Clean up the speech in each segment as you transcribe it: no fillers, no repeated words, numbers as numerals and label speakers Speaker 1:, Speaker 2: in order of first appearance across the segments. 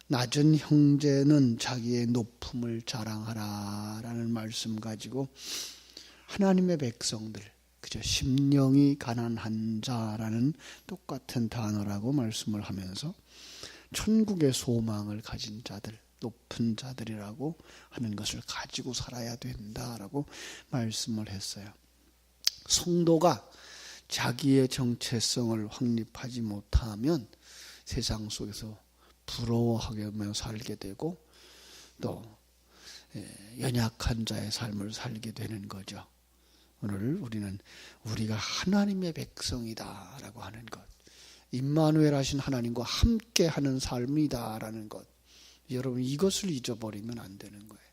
Speaker 1: 낮은 형제는 자기의 높음을 자랑하라 라는 말씀 가지고 하나님의 백성들, 그저 심령이 가난한 자라는 똑같은 단어라고 말씀을 하면서 천국의 소망을 가진 자들, 높은 자들이라고 하는 것을 가지고 살아야 된다라고 말씀을 했어요. 성도가 자기의 정체성을 확립하지 못하면 세상 속에서 부러워하며 살게 되고 또 연약한 자의 삶을 살게 되는 거죠. 오늘 우리는 우리가 하나님의 백성이다라고 하는 것, 임마누엘 하신 하나님과 함께하는 삶이다라는 것, 여러분 이것을 잊어버리면 안 되는 거예요.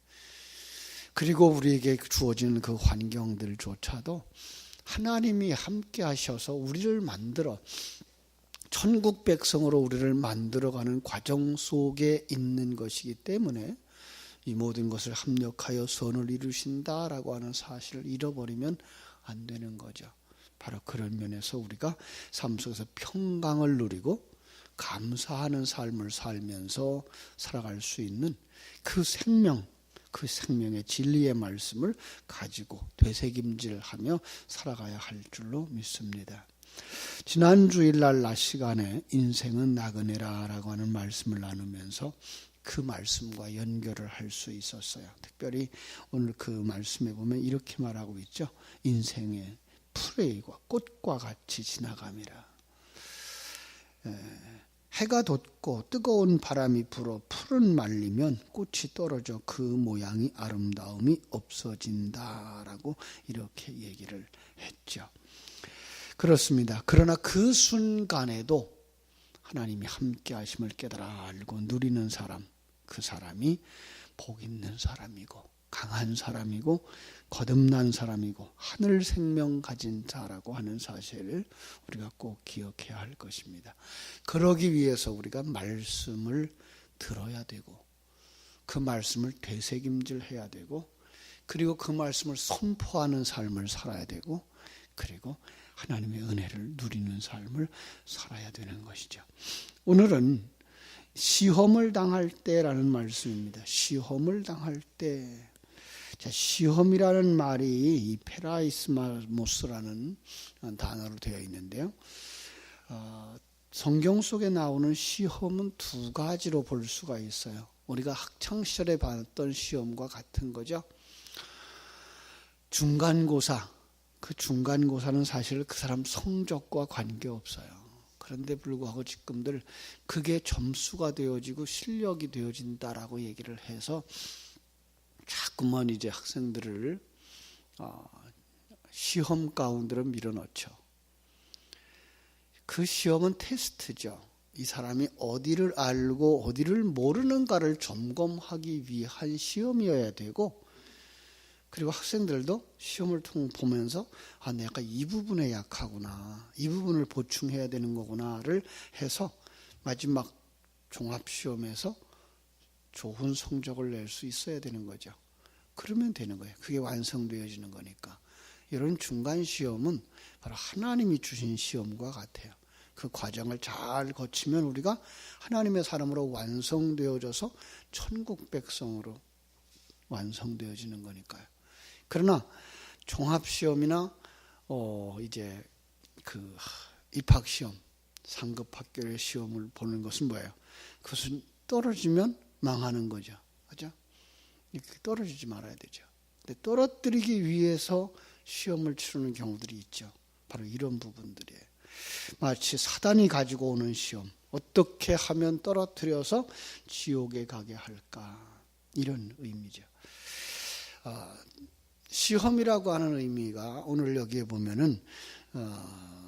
Speaker 1: 그리고 우리에게 주어지는 그 환경들조차도 하나님이 함께 하셔서 우리를 만들어 천국 백성으로 우리를 만들어가는 과정 속에 있는 것이기 때문에 이 모든 것을 합력하여 선을 이루신다라고 하는 사실을 잃어버리면 안 되는 거죠. 바로 그런 면에서 우리가 삶 속에서 평강을 누리고 감사하는 삶을 살면서 살아갈 수 있는 그 생명, 그 생명의 진리의 말씀을 가지고 되새김질하며 살아가야 할 줄로 믿습니다. 지난 주일날 낮 시간에 인생은 나그네라 라고 하는 말씀을 나누면서 그 말씀과 연결을 할 수 있었어요. 특별히 오늘 그 말씀에 보면 이렇게 말하고 있죠. 인생의 풀의와 꽃과 같이 지나감이라. 해가 돋고 뜨거운 바람이 불어 풀은 말리면 꽃이 떨어져 그 모양이 아름다움이 없어진다라고 이렇게 얘기를 했죠. 그렇습니다. 그러나 그 순간에도 하나님이 함께 하심을 깨달아 알고 누리는 사람, 그 사람이 복 있는 사람이고 강한 사람이고 거듭난 사람이고 하늘 생명 가진 자라고 하는 사실을 우리가 꼭 기억해야 할 것입니다. 그러기 위해서 우리가 말씀을 들어야 되고 그 말씀을 되새김질해야 되고 그리고 그 말씀을 선포하는 삶을 살아야 되고 그리고 하나님의 은혜를 누리는 삶을 살아야 되는 것이죠. 오늘은 시험을 당할 때라는 말씀입니다. 시험을 당할 때. 자, 시험이라는 말이 이 페라이스모스라는 단어로 되어 있는데요. 성경 속에 나오는 시험은 두 가지로 볼 수가 있어요. 우리가 학창시절에 받았던 시험과 같은 거죠. 중간고사. 그 중간고사는 사실 그 사람 성적과 관계없어요. 그런데 불구하고 지금들 그게 점수가 되어지고 실력이 되어진다라고 얘기를 해서 자꾸만 이제 학생들을 시험 가운데로 밀어넣죠. 그 시험은 테스트죠. 이 사람이 어디를 알고 어디를 모르는가를 점검하기 위한 시험이어야 되고 그리고 학생들도 시험을 보면서 내가 이 부분에 약하구나. 이 부분을 보충해야 되는 거구나를 해서 마지막 종합시험에서 좋은 성적을 낼 수 있어야 되는 거죠. 그러면 되는 거예요. 그게 완성되어지는 거니까. 이런 중간시험은 바로 하나님이 주신 시험과 같아요. 그 과정을 잘 거치면 우리가 하나님의 사람으로 완성되어져서 천국 백성으로 완성되어지는 거니까요. 그러나 종합시험이나 이제 그 입학시험, 상급 학교의 시험을 보는 것은 뭐예요? 그것은 떨어지면 망하는 거죠. 그죠? 이렇게 떨어지지 말아야 되죠. 근데 떨어뜨리기 위해서 시험을 치르는 경우들이 있죠. 바로 이런 부분들이에요. 마치 사단이 가지고 오는 시험, 어떻게 하면 떨어뜨려서 지옥에 가게 할까? 이런 의미죠. 시험이라고 하는 의미가 오늘 여기에 보면은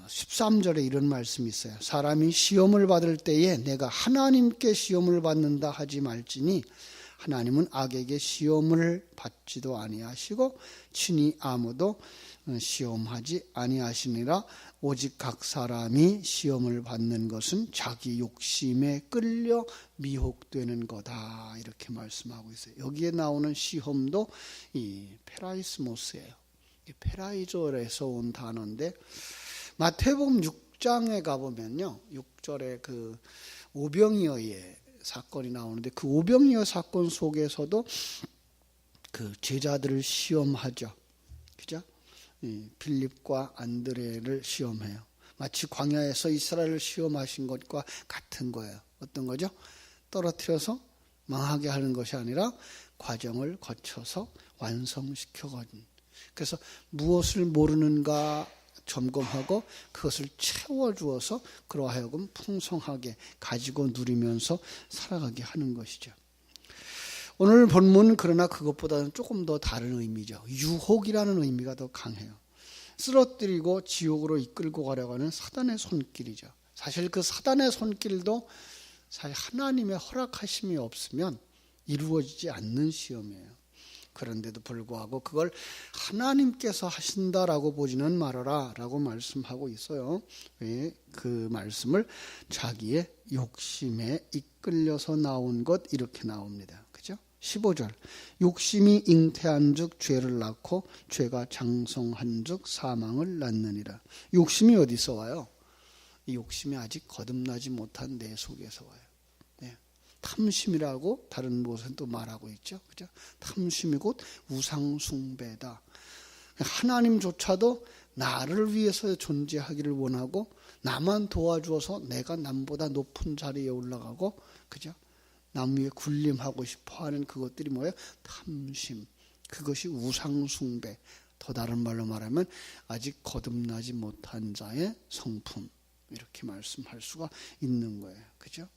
Speaker 1: 13절에 이런 말씀이 있어요. 사람이 시험을 받을 때에 내가 하나님께 시험을 받는다 하지 말지니 하나님은 악에게 시험을 받지도 아니하시고 친히 아무도 시험하지 아니하시니라. 오직 각 사람이 시험을 받는 것은 자기 욕심에 끌려 미혹되는 거다. 이렇게 말씀하고 있어요. 여기에 나오는 시험도 이 페라이스모스예요. 페라이졸에서 온 단어인데 마태복음 6장에 가보면요. 6절에 그 오병이어의 사건이 나오는데 그 오병이어 사건 속에서도 그 제자들을 시험하죠. 그죠? 빌립과 안드레를 시험해요. 마치 광야에서 이스라엘을 시험하신 것과 같은 거예요. 어떤 거죠? 떨어뜨려서 망하게 하는 것이 아니라 과정을 거쳐서 완성시켜가는. 그래서 무엇을 모르는가 점검하고 그것을 채워주어서 그러하여금 풍성하게 가지고 누리면서 살아가게 하는 것이죠. 오늘 본문 그러나 그것보다는 조금 더 다른 의미죠. 유혹이라는 의미가 더 강해요. 쓰러뜨리고 지옥으로 이끌고 가려고 하는 사단의 손길이죠. 사실 그 사단의 손길도 사실 하나님의 허락하심이 없으면 이루어지지 않는 시험이에요. 그런데도 불구하고 그걸 하나님께서 하신다라고 보지는 말아라 라고 말씀하고 있어요. 왜? 그 말씀을 자기의 욕심에 이끌려서 나온 것 이렇게 나옵니다. 그죠? 15절 욕심이 잉태한 즉 죄를 낳고 죄가 장성한 즉 사망을 낳느니라. 욕심이 어디서 와요? 이 욕심이 아직 거듭나지 못한 내 속에서 와요. 탐심이라고 다른 곳은 또 말하고 있죠. 그죠? 탐심이 곧 우상숭배다. 하나님조차도 나를 위해서 존재하기를 원하고 나만 도와주어서 내가 남보다 높은 자리에 올라가고 그죠? 남 위에 군림하고 싶어하는 그것들이 뭐예요? 탐심. 그것이 우상숭배. 더 다른 말로 말하면 아직 거듭나지 못한 자의 성품. 이렇게 말씀할 수가 있는 거예요. 그죠?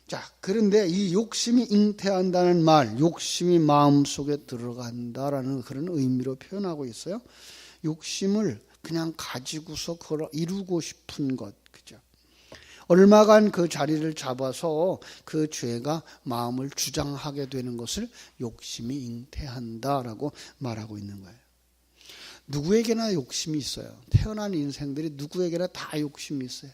Speaker 1: 자, 그런데 이 욕심이 잉태한다는 말, 욕심이 마음속에 들어간다라는 그런 의미로 표현하고 있어요. 욕심을 그냥 가지고서 그걸 이루고 싶은 것, 그죠? 얼마간 그 자리를 잡아서 그 죄가 마음을 주장하게 되는 것을 욕심이 잉태한다라고 말하고 있는 거예요. 누구에게나 욕심이 있어요. 태어난 인생들이 누구에게나 다 욕심이 있어요.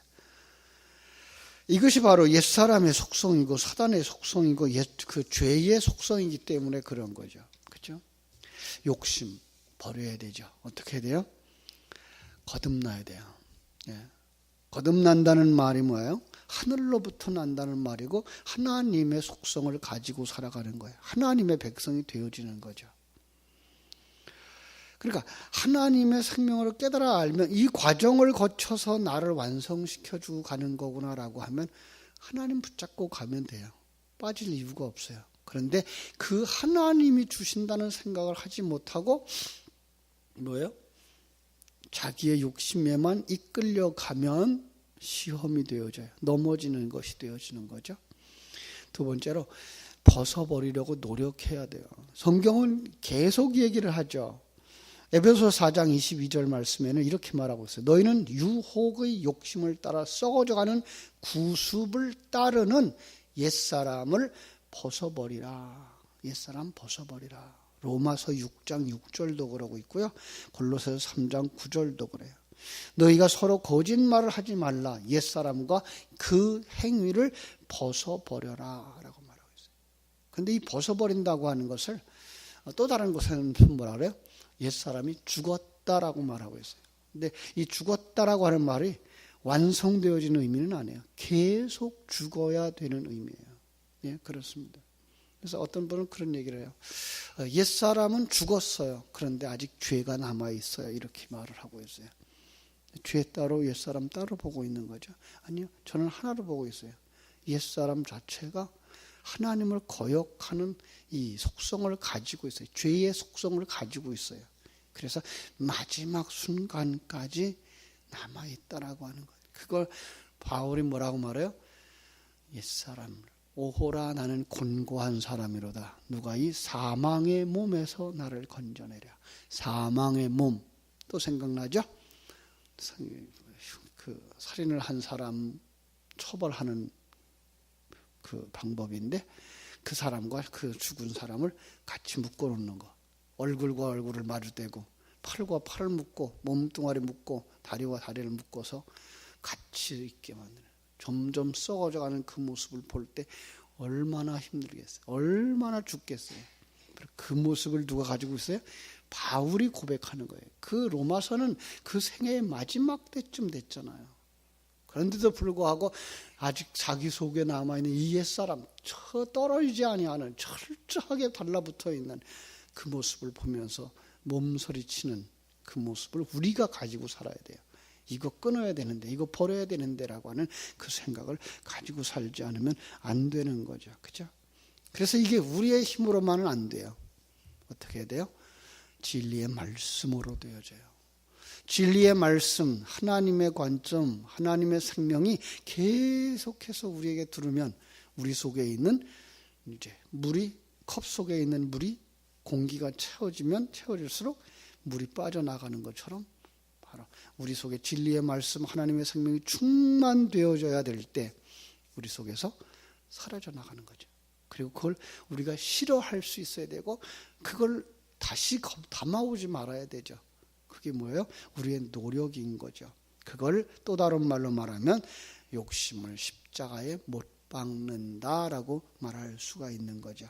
Speaker 1: 이것이 바로 옛사람의 속성이고 사단의 속성이고 그 죄의 속성이기 때문에 그런 거죠. 그렇죠? 욕심 버려야 되죠. 어떻게 해야 돼요? 거듭나야 돼요. 예. 거듭난다는 말이 뭐예요? 하늘로부터 난다는 말이고 하나님의 속성을 가지고 살아가는 거예요. 하나님의 백성이 되어지는 거죠. 그러니까 하나님의 생명을 깨달아 알면 이 과정을 거쳐서 나를 완성시켜주고 가는 거구나라고 하면 하나님 붙잡고 가면 돼요. 빠질 이유가 없어요. 그런데 그 하나님이 주신다는 생각을 하지 못하고 뭐예요? 자기의 욕심에만 이끌려가면 시험이 되어져요. 넘어지는 것이 되어지는 거죠. 두 번째로 벗어버리려고 노력해야 돼요. 성경은 계속 얘기를 하죠. 에베소 4장 22절 말씀에는 이렇게 말하고 있어요. 너희는 유혹의 욕심을 따라 썩어져가는 구습을 따르는 옛사람을 벗어버리라. 옛사람 벗어버리라. 로마서 6장 6절도 그러고 있고요. 골로새서 3장 9절도 그래요. 너희가 서로 거짓말을 하지 말라. 옛사람과 그 행위를 벗어버려라 라고 말하고 있어요. 그런데 이 벗어버린다고 하는 것을 또 다른 곳에는 뭐라 그래요? 옛사람이 죽었다라고 말하고 있어요. 근데 이 죽었다라고 하는 말이 완성되어지는 의미는 아니에요. 계속 죽어야 되는 의미예요. 예, 그렇습니다. 그래서 어떤 분은 그런 얘기를 해요. 옛사람은 죽었어요. 그런데 아직 죄가 남아있어요. 이렇게 말을 하고 있어요. 죄 따로 옛사람 따로 보고 있는 거죠. 아니요. 저는 하나로 보고 있어요. 옛사람 자체가 하나님을 거역하는 이 속성을 가지고 있어요. 죄의 속성을 가지고 있어요. 그래서 마지막 순간까지 남아있다라고 하는 거예요. 그걸 바울이 뭐라고 말해요? 옛사람을 오호라 나는 곤고한 사람이로다. 누가 이 사망의 몸에서 나를 건져내랴. 사망의 몸 또 생각나죠? 그 살인을 한 사람 처벌하는 그 방법인데 그 사람과 그 죽은 사람을 같이 묶어놓는 거. 얼굴과 얼굴을 마주대고 팔과 팔을 묶고 몸뚱아리 묶고 다리와 다리를 묶어서 같이 있게 만드는. 점점 썩어져가는 그 모습을 볼 때 얼마나 힘들겠어요. 얼마나 죽겠어요. 그 모습을 누가 가지고 있어요? 바울이 고백하는 거예요. 그 로마서는 그 생애의 마지막 때쯤 됐잖아요. 그런데도 불구하고 아직 자기 속에 남아있는 이 옛사람, 저 떨어지지 아니하는 철저하게 달라붙어 있는 그 모습을 보면서 몸서리치는 그 모습을 우리가 가지고 살아야 돼요. 이거 끊어야 되는데, 이거 버려야 되는데 라고 하는 그 생각을 가지고 살지 않으면 안 되는 거죠. 그죠? 그래서 이게 우리의 힘으로만은 안 돼요. 어떻게 해야 돼요? 진리의 말씀으로 되어져요. 진리의 말씀, 하나님의 관점, 하나님의 생명이 계속해서 우리에게 들으면 우리 속에 있는 이제 컵 속에 있는 물이 공기가 채워지면 채워질수록 물이 빠져나가는 것처럼 바로 우리 속에 진리의 말씀, 하나님의 생명이 충만되어져야 될 때 우리 속에서 사라져 나가는 거죠. 그리고 그걸 우리가 싫어할 수 있어야 되고 그걸 다시 담아오지 말아야 되죠. 그게 뭐예요? 우리의 노력인 거죠. 그걸 또 다른 말로 말하면 욕심을 십자가에 못 박는다라고 말할 수가 있는 거죠.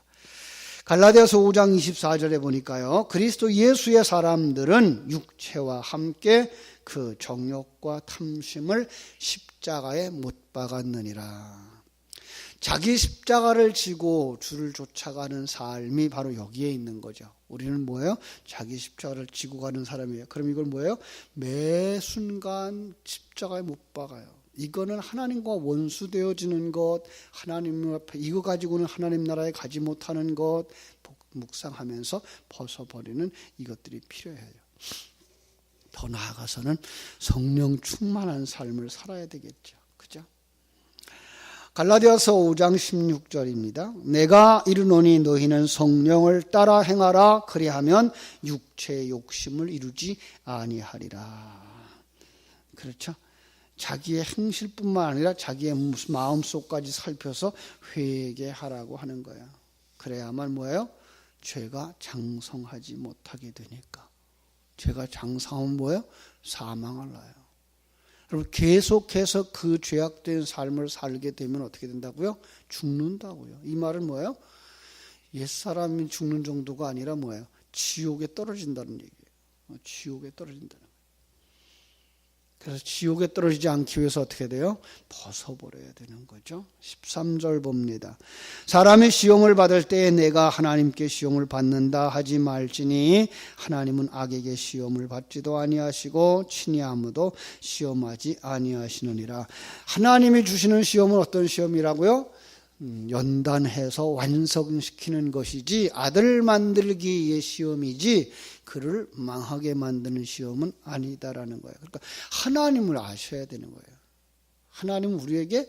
Speaker 1: 갈라디아서 5장 24절에 보니까요. 그리스도 예수의 사람들은 육체와 함께 그 정욕과 탐심을 십자가에 못 박았느니라. 자기 십자가를 지고 주를 쫓아가는 삶이 바로 여기에 있는 거죠. 우리는 뭐예요? 자기 십자가를 지고 가는 사람이에요. 그럼 이걸 뭐예요? 매 순간 십자가에 못 박아요. 이거는 하나님과 원수되어지는 것, 하나님 앞에 이거 가지고는 하나님 나라에 가지 못하는 것 묵상하면서 벗어버리는 이것들이 필요해요. 더 나아가서는 성령 충만한 삶을 살아야 되겠죠. 그죠? 갈라디아서 5장 16절입니다. 내가 이르노니 너희는 성령을 따라 행하라. 그리하면 육체의 욕심을 이루지 아니하리라. 그렇죠? 자기의 행실뿐만 아니라 자기의 마음속까지 살펴서 회개하라고 하는 거예요. 그래야만 뭐예요? 죄가 장성하지 못하게 되니까. 죄가 장성하면 뭐예요? 사망을 낳아요. 여러분 계속해서 그 죄악된 삶을 살게 되면 어떻게 된다고요? 죽는다고요. 이 말은 뭐예요? 옛사람이 죽는 정도가 아니라 뭐예요? 지옥에 떨어진다는 얘기예요. 지옥에 떨어진다는 거예요. 그래서 지옥에 떨어지지 않기 위해서 어떻게 돼요? 벗어버려야 되는 거죠. 13절 봅니다. 사람이 시험을 받을 때에 내가 하나님께 시험을 받는다 하지 말지니 하나님은 악에게 시험을 받지도 아니하시고 친히 아무도 시험하지 아니하시느니라. 하나님이 주시는 시험은 어떤 시험이라고요? 연단해서 완성시키는 것이지 아들 만들기의 시험이지 그를 망하게 만드는 시험은 아니다라는 거예요. 그러니까 하나님을 아셔야 되는 거예요. 하나님은 우리에게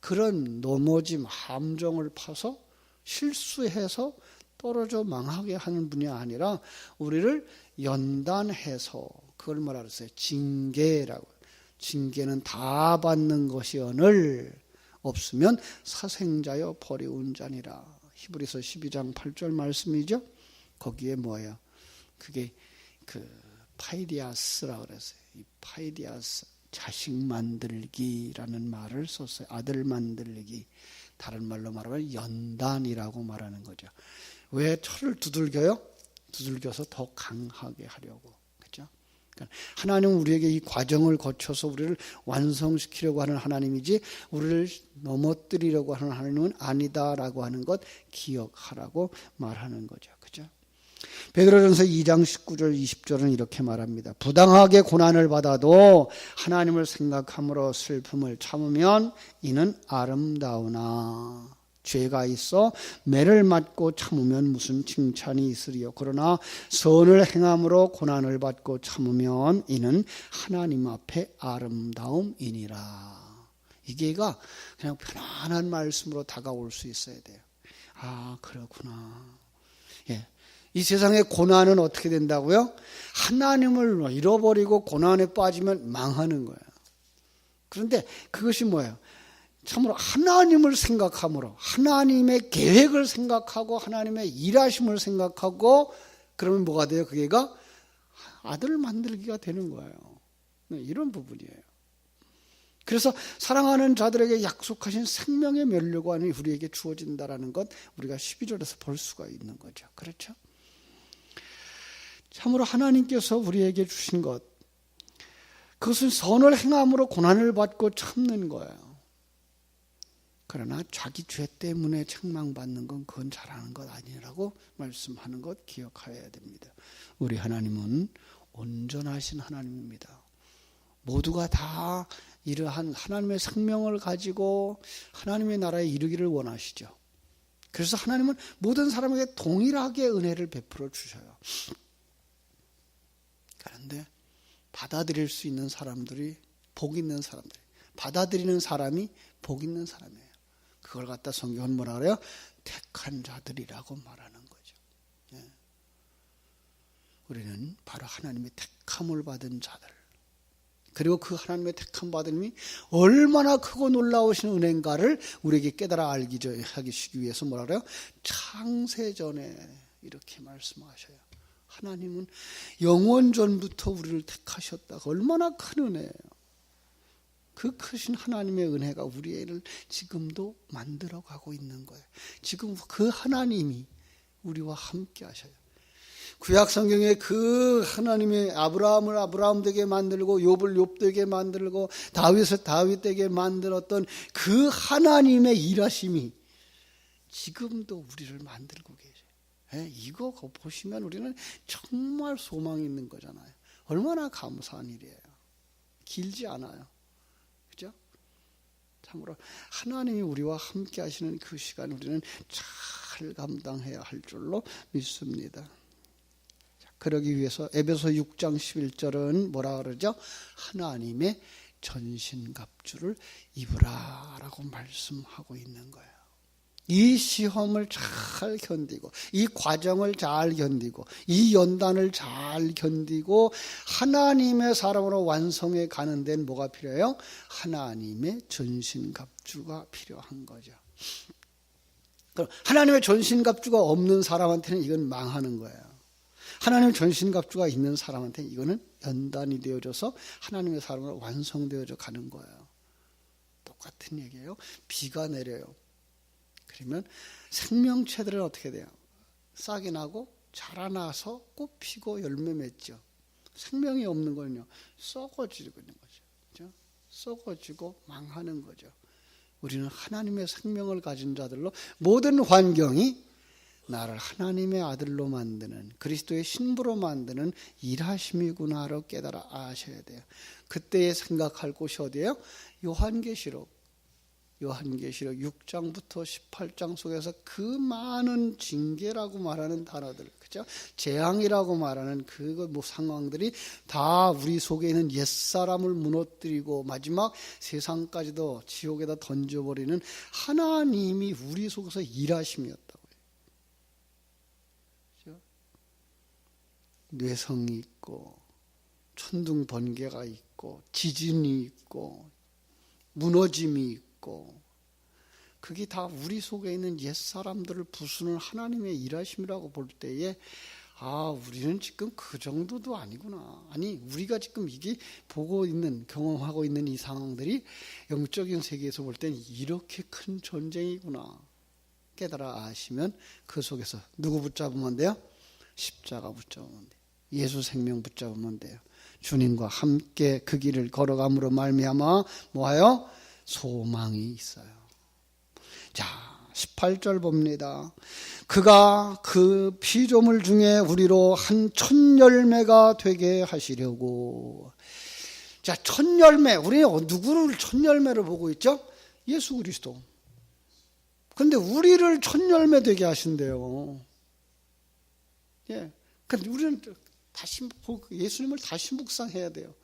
Speaker 1: 그런 넘어짐, 함정을 파서 실수해서 떨어져 망하게 하는 분이 아니라 우리를 연단해서 그걸 뭐라 그랬어요? 징계라고. 징계는 다 받는 것이오늘 없으면 사생자여 버리운 자니라. 히브리서 12장 8절 말씀이죠. 거기에 뭐예요? 그게 그 파이디아스라고 그랬어요. 이 파이디아스, 자식 만들기라는 말을 썼어요. 아들 만들기. 다른 말로 말하면 연단이라고 말하는 거죠. 왜 철을 두들겨요? 두들겨서 더 강하게 하려고. 그렇죠? 그러니까 하나님은 우리에게 이 과정을 거쳐서 우리를 완성시키려고 하는 하나님이지 우리를 넘어뜨리려고 하는 하나님은 아니다라고 하는 것 기억하라고 말하는 거죠. 그죠? 베드로전서 2장 19절 20절은 이렇게 말합니다. 부당하게 고난을 받아도 하나님을 생각함으로 슬픔을 참으면 이는 아름다우나 죄가 있어 매를 맞고 참으면 무슨 칭찬이 있으리요. 그러나 선을 행함으로 고난을 받고 참으면 이는 하나님 앞에 아름다움이니라. 이게가 그냥 편안한 말씀으로 다가올 수 있어야 돼요. 아, 그렇구나. 예. 이 세상의 고난은 어떻게 된다고요? 하나님을 잃어버리고 고난에 빠지면 망하는 거예요. 그런데 그것이 뭐예요? 참으로 하나님을 생각함으로 하나님의 계획을 생각하고 하나님의 일하심을 생각하고 그러면 뭐가 돼요? 그게가 아들 만들기가 되는 거예요. 이런 부분이에요. 그래서 사랑하는 자들에게 약속하신 생명의 면류관이 우리에게 주어진다라는 것 우리가 12절에서 볼 수가 있는 거죠. 그렇죠? 참으로 하나님께서 우리에게 주신 것 그것은 선을 행함으로 고난을 받고 참는 거예요. 그러나 자기 죄 때문에 책망받는 건 그건 잘하는 것 아니라고 말씀하는 것 기억해야 됩니다. 우리 하나님은 온전하신 하나님입니다. 모두가 다 이러한 하나님의 생명을 가지고 하나님의 나라에 이르기를 원하시죠. 그래서 하나님은 모든 사람에게 동일하게 은혜를 베풀어 주셔요. 그런데 받아들일 수 있는 사람들이 복 있는 사람들, 받아들이는 사람이 복 있는 사람이에요. 그걸 갖다 성경은 뭐라 그래요? 택한 자들이라고 말하는 거죠. 네. 우리는 바로 하나님의 택함을 받은 자들, 그리고 그 하나님의 택함 받음이 얼마나 크고 놀라우신 은혜인가를 우리에게 깨달아 알기 하기 위해서 뭐라 그래요? 창세전에 이렇게 말씀하셔요. 하나님은 영원전부터 우리를 택하셨다. 얼마나 큰 은혜예요. 그 크신 하나님의 은혜가 우리를 지금도 만들어가고 있는 거예요. 지금 그 하나님이 우리와 함께 하셔요. 구약 성경에 그 하나님의 아브라함을 아브라함 되게 만들고 욥을 욥 되게 만들고 다윗을 다윗 되게 만들었던 그 하나님의 일하심이 지금도 우리를 만들고 계셔요. 이거 보시면 우리는 정말 소망이 있는 거잖아요. 얼마나 감사한 일이에요. 길지 않아요. 그죠? 참으로 하나님이 우리와 함께 하시는 그 시간 우리는 잘 감당해야 할 줄로 믿습니다. 그러기 위해서 에베소 6장 11절은 뭐라 그러죠? 하나님의 전신갑주를 입으라라고 말씀하고 있는 거예요. 이 시험을 잘 견디고 이 과정을 잘 견디고 이 연단을 잘 견디고 하나님의 사람으로 완성해 가는 데는 뭐가 필요해요? 하나님의 전신갑주가 필요한 거죠. 그럼 하나님의 전신갑주가 없는 사람한테는 이건 망하는 거예요. 하나님의 전신갑주가 있는 사람한테 이거는 연단이 되어져서 하나님의 사람으로 완성되어져 가는 거예요. 똑같은 얘기예요. 비가 내려요. 그러면 생명체들은 어떻게 돼요? 싹이 나고 자라나서 꽃 피고 열매 맺죠. 생명이 없는 거는요, 썩어지고 있는 거죠. 그렇죠? 썩어지고 망하는 거죠. 우리는 하나님의 생명을 가진 자들로 모든 환경이 나를 하나님의 아들로 만드는 그리스도의 신부로 만드는 일하심이구나로 깨달아 아셔야 돼요. 그때 생각할 곳이 어디예요? 요한계시록 6장부터 18장 속에서 그 많은 징계라고 말하는 단어들, 그죠? 재앙이라고 말하는 그 상황들이 다 우리 속에 있는 옛사람을 무너뜨리고 마지막 세상까지도 지옥에다 던져버리는 하나님이 우리 속에서 일하심이었다고요. 그죠? 뇌성이 있고 천둥 번개가 있고 지진이 있고 무너짐이 있고 그게 다 우리 속에 있는 옛사람들을 부수는 하나님의 일하심이라고 볼 때에 우리는 지금 그 정도도 아니구나. 아니 우리가 지금 이게 보고 있는 경험하고 있는 이 상황들이 영적인 세계에서 볼 때는 이렇게 큰 전쟁이구나 깨달아 아시면 그 속에서 누구 붙잡으면 돼요? 십자가 붙잡으면 돼요. 예수 생명 붙잡으면 돼요. 주님과 함께 그 길을 걸어감으로 말미암아 뭐하여? 소망이 있어요. 자, 18절 봅니다. 그가 그 피조물 중에 우리로 한 첫 열매가 되게 하시려고. 자, 첫 열매. 우리는 누구를 첫 열매를 보고 있죠? 예수 그리스도. 그런데 우리를 첫 열매 되게 하신대요. 예. 그런데 우리는 다시 예수님을 다시 묵상해야 돼요.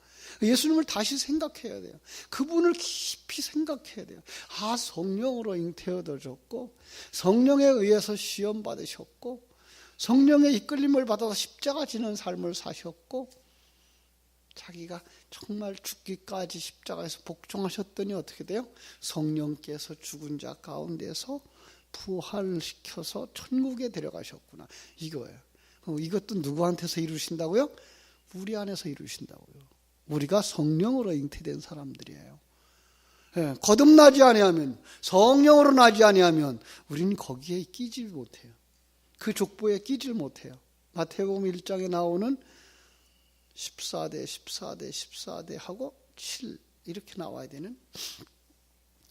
Speaker 1: 예수님을 다시 생각해야 돼요. 그분을 깊이 생각해야 돼요. 성령으로 잉태어졌고 성령에 의해서 시험 받으셨고 성령의 이끌림을 받아서 십자가 지는 삶을 사셨고 자기가 정말 죽기까지 십자가에서 복종하셨더니 어떻게 돼요? 성령께서 죽은 자 가운데서 부활시켜서 천국에 데려가셨구나. 이거예요. 이것도 누구한테서 이루신다고요? 우리 안에서 이루신다고요. 우리가 성령으로 잉태된 사람들이에요. 예, 거듭나지 아니하면 성령으로 나지 아니하면 우리는 거기에 끼지 못해요. 그 족보에 끼질 못해요. 마태복음 1장에 나오는 14대, 14대, 14대 하고 7 이렇게 나와야 되는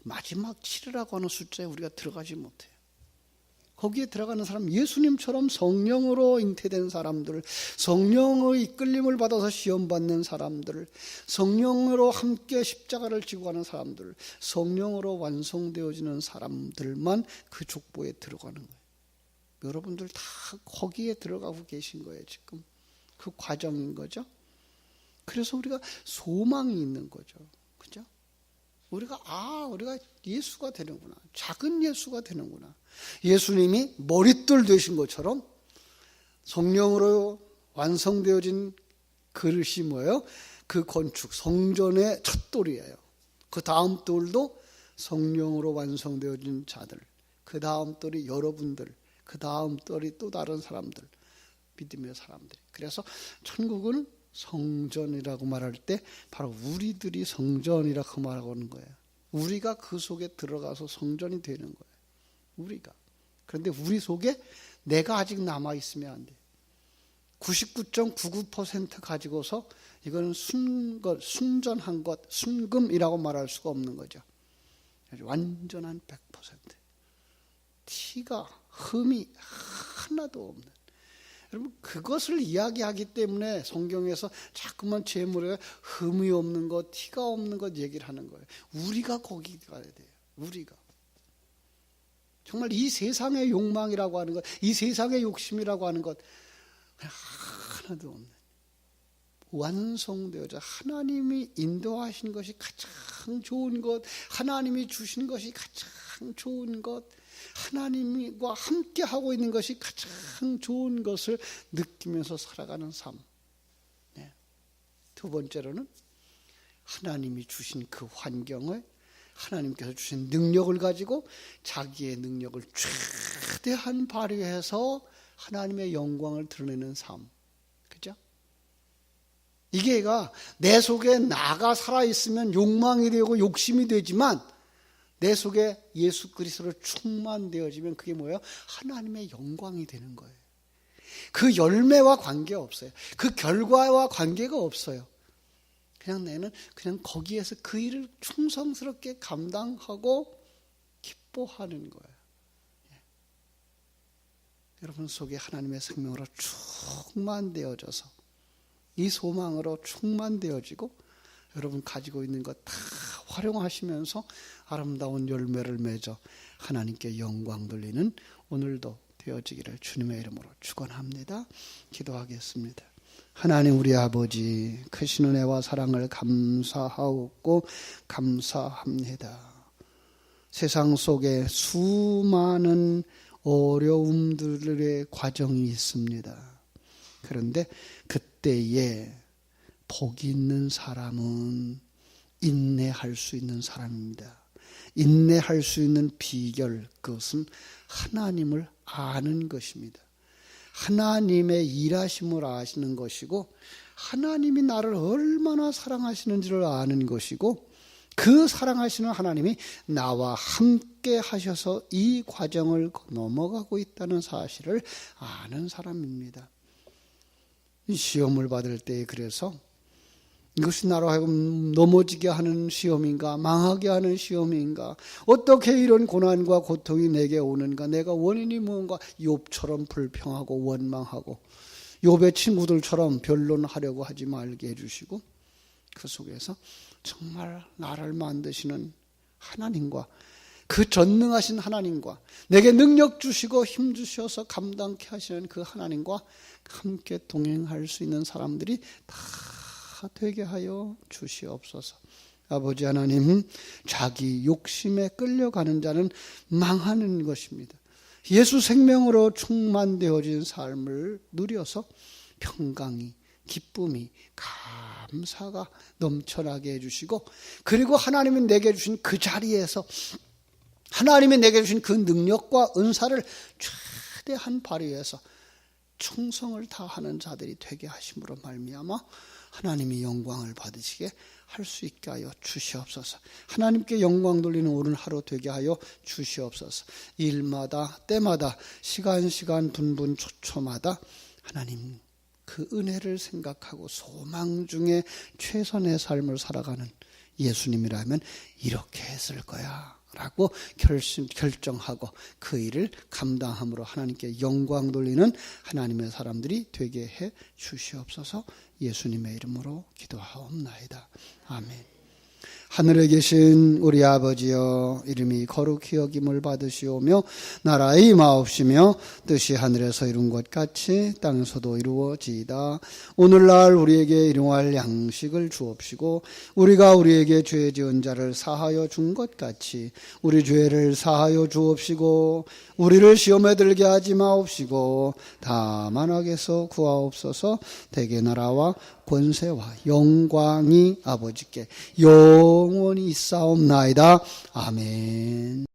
Speaker 1: 마지막 7이라고 하는 숫자에 우리가 들어가지 못해요. 거기에 들어가는 사람, 예수님처럼 성령으로 잉태된 사람들, 성령의 이끌림을 받아서 시험받는 사람들, 성령으로 함께 십자가를 지고 가는 사람들, 성령으로 완성되어지는 사람들만 그 족보에 들어가는 거예요. 여러분들 다 거기에 들어가고 계신 거예요. 지금 그 과정인 거죠. 그래서 우리가 소망이 있는 거죠. 그죠? 우리가 예수가 되는구나. 작은 예수가 되는구나. 예수님이 머릿돌 되신 것처럼 성령으로 완성되어진 그릇이 뭐예요? 그 건축, 성전의 첫 돌이에요. 그 다음 돌도 성령으로 완성되어진 자들, 그 다음 돌이 여러분들, 그 다음 돌이 또 다른 사람들, 믿음의 사람들. 그래서 천국은 성전이라고 말할 때 바로 우리들이 성전이라고 말하는 거예요. 우리가 그 속에 들어가서 성전이 되는 거예요. 우리가. 그런데 우리 속에 내가 아직 남아있으면 안 돼. 99.99% 가지고서 이거는 순전한 것, 순금이라고 말할 수가 없는 거죠. 완전한 100%. 티가, 흠이 하나도 없는. 여러분, 그것을 이야기하기 때문에 성경에서 자꾸만 재물에 흠이 없는 것, 티가 없는 것 얘기를 하는 거예요. 우리가 거기 가야 돼요. 우리가. 정말 이 세상의 욕망이라고 하는 것, 이 세상의 욕심이라고 하는 것 하나도 없는, 완성되어져 하나님이 인도하신 것이 가장 좋은 것, 하나님이 주신 것이 가장 좋은 것, 하나님과 함께 하고 있는 것이 가장 좋은 것을 느끼면서 살아가는 삶. 네. 두 번째로는 하나님이 주신 그 환경을, 하나님께서 주신 능력을 가지고 자기의 능력을 최대한 발휘해서 하나님의 영광을 드러내는 삶. 그죠? 이게가 내 속에 나가 살아있으면 욕망이 되고 욕심이 되지만 내 속에 예수 그리스도로 충만되어지면 그게 뭐예요? 하나님의 영광이 되는 거예요. 그 열매와 관계없어요. 그 결과와 관계가 없어요. 그냥 나는 그냥 거기에서 그 일을 충성스럽게 감당하고 기뻐하는 거예요. 여러분 속에 하나님의 생명으로 충만되어져서 이 소망으로 충만되어지고 여러분 가지고 있는 것 다 활용하시면서 아름다운 열매를 맺어 하나님께 영광 돌리는 오늘도 되어지기를 주님의 이름으로 축원합니다. 기도하겠습니다. 하나님 우리 아버지, 크신 은혜와 사랑을 감사하고 감사합니다. 세상 속에 수많은 어려움들의 과정이 있습니다. 그런데 그때에 복이 있는 사람은 인내할 수 있는 사람입니다. 인내할 수 있는 비결, 그것은 하나님을 아는 것입니다. 하나님의 일하심을 아시는 것이고 하나님이 나를 얼마나 사랑하시는지를 아는 것이고 그 사랑하시는 하나님이 나와 함께 하셔서 이 과정을 넘어가고 있다는 사실을 아는 사람입니다. 시험을 받을 때 그래서 이것이 나로 하여금 넘어지게 하는 시험인가, 망하게 하는 시험인가, 어떻게 이런 고난과 고통이 내게 오는가, 내가 원인이 무언가, 욥처럼 불평하고 원망하고 욥의 친구들처럼 변론하려고 하지 말게 해주시고 그 속에서 정말 나를 만드시는 하나님과 그 전능하신 하나님과 내게 능력 주시고 힘 주셔서 감당케 하시는 그 하나님과 함께 동행할 수 있는 사람들이 다 되게 하여 주시옵소서. 아버지 하나님, 자기 욕심에 끌려가는 자는 망하는 것입니다. 예수 생명으로 충만되어진 삶을 누려서 평강이, 기쁨이, 감사가 넘쳐나게 해주시고 그리고 하나님이 내게 주신 그 자리에서 하나님이 내게 주신 그 능력과 은사를 최대한 발휘해서 충성을 다하는 자들이 되게 하심으로 말미암아 하나님이 영광을 받으시게 할 수 있게 하여 주시옵소서. 하나님께 영광 돌리는 오늘 하루 되게 하여 주시옵소서. 일마다 때마다 시간 분분 초초마다 하나님 그 은혜를 생각하고 소망 중에 최선의 삶을 살아가는 예수님이라면 이렇게 했을 거야 라고 결정하고 그 일을 감당함으로 하나님께 영광 돌리는 하나님의 사람들이 되게 해 주시옵소서. 예수님의 이름으로 기도하옵나이다. 아멘. 하늘에 계신 우리 아버지여, 이름이 거룩히 여김을 받으시오며 나라의 임하옵시며 뜻이 하늘에서 이룬 것 같이 땅에서도 이루어지이다. 오늘날 우리에게 일용할 양식을 주옵시고 우리가 우리에게 죄 지은 자를 사하여 준 것 같이 우리 죄를 사하여 주옵시고 우리를 시험에 들게 하지 마옵시고 다만 악에서 구하옵소서. 대개 나라와 권세와 영광이 아버지께 영원히 있사옵나이다. 아멘.